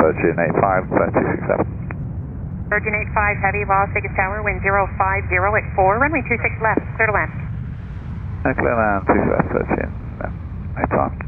Virgin 85, 267. Virgin 85 Heavy, Las Vegas Tower, wind 050 at 4, runway 26 left, clear to land. Clear land, 2 left, Virgin 85.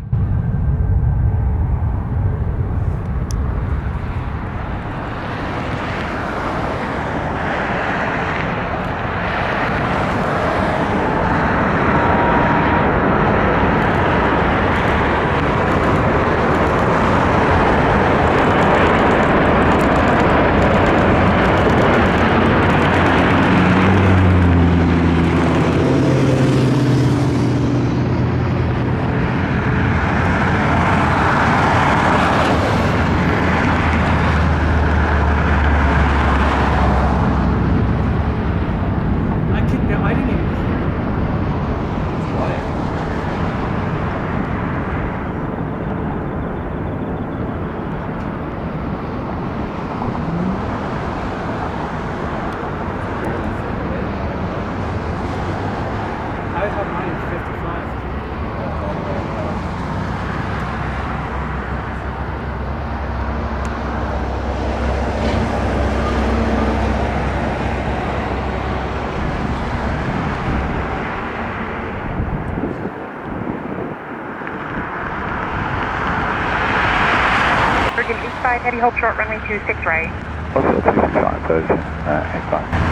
Virgin 85 Heavy, hold short, runway 26 right. Also 265, Virgin 85.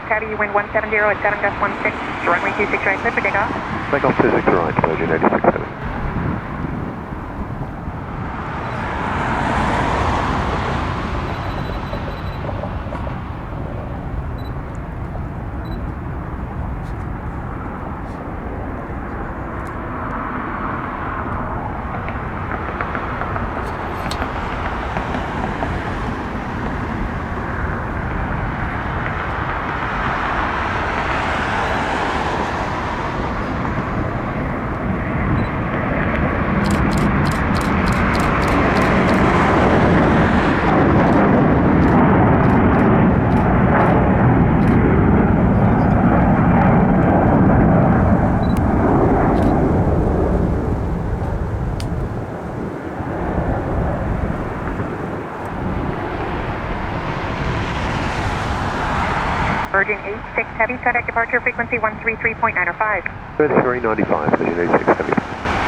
Heavy, wind 170 at 7 gust 16, runway 26 right, clear for takeoff. Takeoff 26 right, Virgin 86 Heavy. Virgin 86 Heavy, contact departure frequency 133.905. 3395, Virgin 86 Heavy.